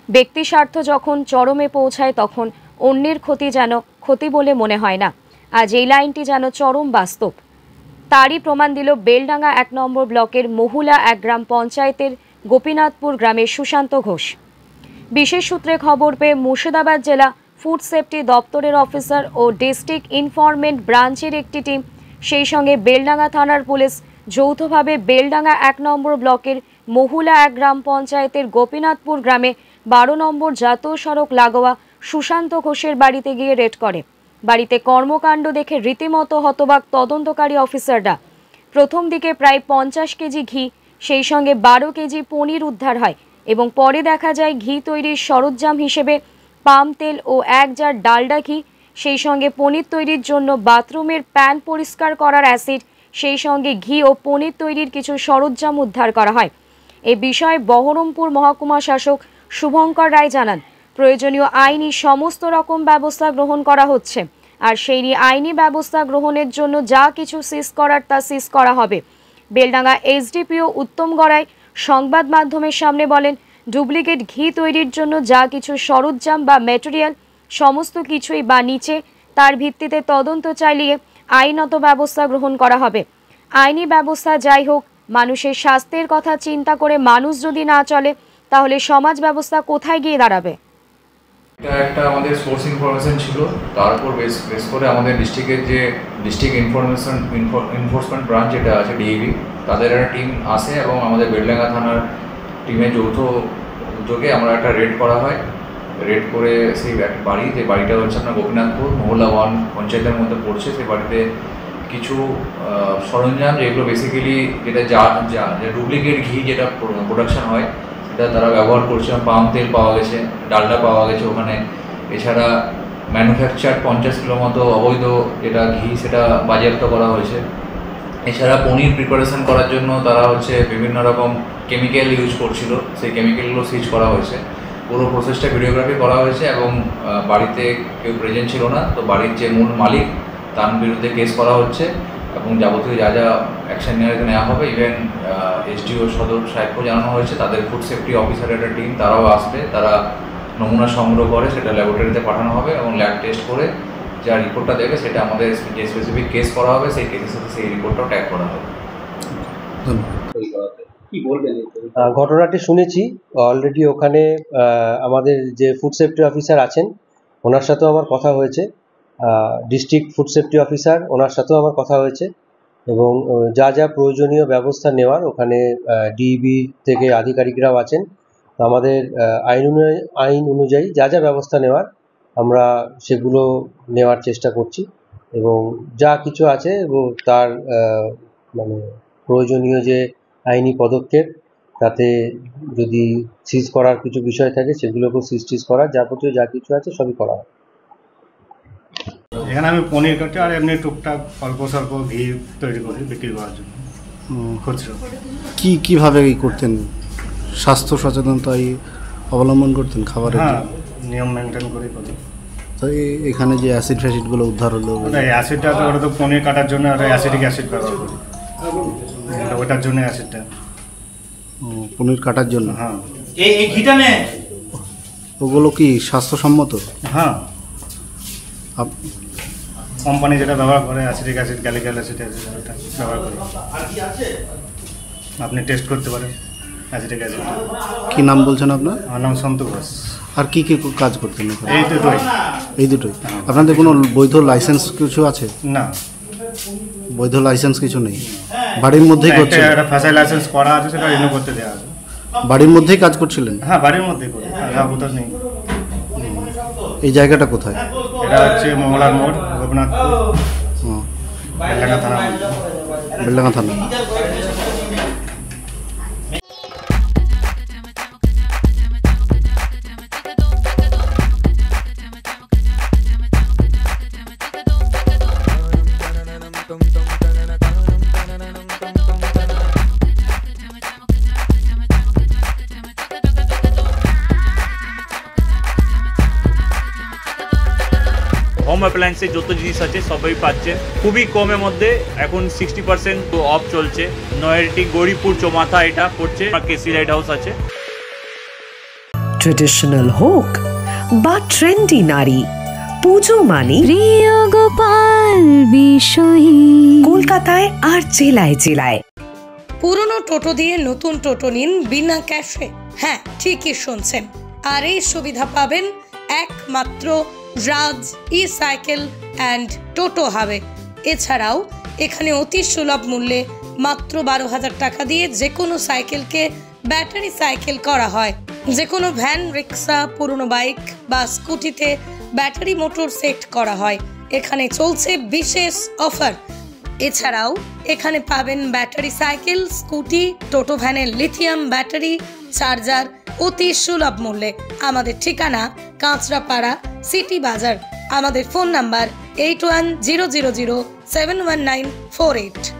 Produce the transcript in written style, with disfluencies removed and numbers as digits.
ব্যক্তি স্বার্থ যখন চরমে পৌঁছায় তখন অন্যের ক্ষতি যেন ক্ষতি বলে মনে হয় না। আজ এই লাইনটি যেন চরম বাস্তব। তারই প্রমাণ দিল বেলডাঙ্গা ১ নম্বর ব্লকের মহুলা ১ গ্রাম পঞ্চায়েতের গোপীনাথপুর গ্রামের সুশান্ত ঘোষ। বিশেষ সূত্রে খবর পেয়ে মুর্শিদাবাদ জেলা ফুড সেফটি দপ্তরের অফিসার ও ডিস্ট্রিক্ট ইনফরমেন্ট ব্রাঞ্চের একটি টিম, সেই সঙ্গে বেলডাঙ্গা থানার পুলিশ যৌথভাবে বেলডাঙ্গা ১ নম্বর ব্লকের মহুলা ১ গ্রাম পঞ্চায়েতের গোপীনাথপুর গ্রামে ১২ নম্বর জাতীয় সড়ক লাগোয়া সুশান্ত ঘোষের বাড়িতে গিয়ে রেড করে। বাড়িতে কর্মকাণ্ড দেখে রীতিমতো হতবাক তদন্তকারী অফিসাররা। প্রথম দিকে প্রায় ৫০ কেজি ঘি, সেই সঙ্গে ১২ কেজি পনির উদ্ধার হয় এবং পরে দেখা যায় ঘি তৈরির সরঞ্জাম হিসেবে পাম তেল ও ১ জার ডালডা ঘি, সেই সঙ্গে পনির তৈরির জন্য বাথরুমের প্যান পরিষ্কার করার অ্যাসিড, সেই সঙ্গে ঘি ও পনির তৈরির কিছু সরঞ্জাম উদ্ধার করা হয়। এ বিষয়ে বহরমপুর মহকুমা শাসক শুভঙ্কর রায় জানান, প্রয়োজনীয় আইনি সমস্ত রকম ব্যবস্থা গ্রহণ করা হচ্ছে, আর সেই আইনি ব্যবস্থা গ্রহণের জন্য যা কিছু সিজ করার তা সিজ করা হবে। বেলডাঙ্গা এসডিপিও উত্তম গড়াই সংবাদ মাধ্যমের সামনে বলেন, ডুপ্লিকেট ঘি তৈরির জন্য যা কিছু সরঞ্জাম বা ম্যাটেরিয়াল সমস্ত কিছুই বা নিচে, তার ভিত্তিতে তদন্ত চালিয়ে আইনত ব্যবস্থা গ্রহণ করা হবে। আইনি ব্যবস্থা যাই হোক, মানুষের স্বাস্থ্যের কথা চিন্তা করে মানুষ যদি না চলে তাহলে সমাজ ব্যবস্থা কোথায় গিয়ে দাঁড়াবে? এটা একটা আমাদের সোর্স ইনফরমেশন ছিল, তার উপর বেস করে আমাদের ডিস্ট্রিক্টের যে ডিস্ট্রিক্ট এনফোর্সমেন্ট ব্রাঞ্চ যেটা আছে ডিএবি, তাদের একটা টিম আসে এবং আমাদের বেলডাঙ্গা থানার টিমের যৌথ উদ্যোগে আমরা একটা রেড করা হয়। রেড করে সেই একটা বাড়ি, যে বাড়িটা হচ্ছে আপনার গোপীনাথপুর মহল্লা 1 পঞ্চায়েতের মধ্যে পড়ছে, সেই বাড়িতে কিছু সরঞ্জাম যেগুলো বেসিক্যালি যেটা যা ডুপ্লিকেট ঘি যেটা প্রোডাকশন হয় সেটা তারা ব্যবহার করছে। পাম তেল পাওয়া গেছে, ডালডা পাওয়া গেছে ওখানে, এছাড়া ম্যানুফ্যাকচার 50 কিলো মতো অবৈধ যেটা ঘি সেটা বাজেয়াপ্ত করা হয়েছে। এছাড়া পনির প্রিপারেশন করার জন্য তারা হচ্ছে বিভিন্ন রকম কেমিক্যাল ইউজ করছিল, সেই কেমিক্যালগুলো সিজ করা হয়েছে। পুরো প্রসেসটা ভিডিওগ্রাফি করা হয়েছে এবং বাড়িতে কেউ প্রেজেন্ট ছিল না, তো বাড়ির যে মূল মালিক তার বিরুদ্ধে কেস করা হচ্ছে এবং যাবতীয় যা যা অ্যাকশন নেওয়া হবে। ইভেন এসডিও সদর সাহেবকেও জানানো হয়েছে, তাদের ফুড সেফটি অফিসারের একটা টিম তারাও আসবে, তারা নমুনা সংগ্রহ করে সেটা ল্যাবরেটরিতে পাঠানো হবে এবং ল্যাব টেস্ট করে যা রিপোর্টটা দেবে সেটা আমাদের যে স্পেসিফিক কেস করা হবে সেই কেসের সাথে সেই রিপোর্টটাও ট্যাগ করা হবে। ঘটনাটি শুনেছি অলরেডি, ওখানে আমাদের যে ফুড সেফটি অফিসার আছেন ওনার সাথেও আমার কথা হয়েছে, ডিস্ট্রিক্ট ফুড সেফটি অফিসার ওনার সাথেও আমার কথা হয়েছে এবং যা যা প্রয়োজনীয় ব্যবস্থা নেওয়ার ওখানে ডিইবি থেকে আধিকারিকরাও আছেন। আমাদের আইন অনুযায়ী যা যা ব্যবস্থা নেওয়ার আমরা সেগুলো নেওয়ার চেষ্টা করছি এবং যা কিছু আছে এবং তার মানে প্রয়োজনীয় যে আইনি পদক্ষেপ, তাতে যদি সিজ করার কিছু বিষয় থাকে সেগুলোকেও সিজ করার যাবতীয় যা কিছু আছে সবই করা হয়। এখানে আমি পনির কাটি আর এমনি টুকটাক অল্প স্বল্প ঘি তৈরি করি বিক্রি করার জন্য খুচরো। কীভাবে করতেন? স্বাস্থ্য সচেতনতাই অবলম্বন করতেন খাবারের? হ্যাঁ, নিয়ম মেনটেন করি। তো এখানে যে অ্যাসিড ফ্যাসিডগুলো উদ্ধার হলো, অ্যাসিডটা তো ওটা তো পনির কাটার জন্য অ্যাসিডিক অ্যাসিড ব্যবহার করি, ওটার জন্য অ্যাসিডটা পনির কাটার জন্য। হ্যাঁ, এই ঘিটা নে। ওগুলো কি স্বাস্থ্যসম্মত? হ্যাঁ, কোম্পানি যেটা ব্যবহার করে অ্যাসিডিক অ্যাসিড, গ্যালিক্যাল অ্যাসিড ওটা ব্যবহার করে। আপনি টেস্ট করতে পারেন অ্যাসিডিক অ্যাসিড। কী নাম বলছেন আপনার? আমার নাম সন্তু ঘোষ। আর কি কি কাজ করতেন? এই দুটোই। আপনাদের কোনো বৈধ লাইসেন্স কিছু আছে? না, বৈধ লাইসেন্স কিছু নেই। বাড়ির মধ্যেই করছেন? একটা ফ্যাসাই লাইসেন্স করা আছে, সেটা রিনিউ করতে দেওয়া আছে। বাড়ির মধ্যেই কাজ করছিলেন? হ্যাঁ, বাড়ির মধ্যেই করি, কোথাও নেই। এই জায়গাটা কোথায়? এটা হচ্ছে মঙ্গলার মোড়, গোপীনাথপুর, বেলডাঙ্গা থানা। বেলডাঙ্গা থানা। হোম অ্যাপ্লায়েন্সে যত জিনিস আছে সবই পাচ্ছে খুবই কমের মধ্যে। এখন 60% অফ চলছে। নয়ারটি গৌরীপুর চৌমাথা এটা পড়ছে, কেসি লাইট হাউস আছে। ট্রেডিশনাল হোক বা ট্রেন্ডি নারী, পুজো মানে প্রিয় গোপাল বিষয়ী কলকাতায় আর জেলায় জেলায়। পুরনো টোটো দিয়ে নতুন টোটো নিন বিনা ক্যাশে। হ্যাঁ, ঠিকই শুনছেন। আর এই সুবিধা পাবেন একমাত্র রাজ ই সাইকেল অ্যান্ড টোটো হাবে। এছাড়াও এখানে অতি সুলভ মূল্যে মাত্র 12,000 টাকা দিয়ে যে কোনো সাইকেলকে ব্যাটারি সাইকেল করা হয়। যে কোনো ভ্যান, রিক্সা, পুরনো বাইক বা স্কুটিতে ব্যাটারি মোটর সেট করা হয়। এখানে চলছে বিশেষ অফার। এছাড়াও এখানে পাবেন ব্যাটারি সাইকেল, স্কুটি, টোটো ভ্যানের লিথিয়াম ব্যাটারি, চার্জার অতি সুলভ মূল্যে। আমাদের ঠিকানা কাঁচরাপাড়া, সিটি বাজার। আমাদের ফোন নাম্বার 8100071948।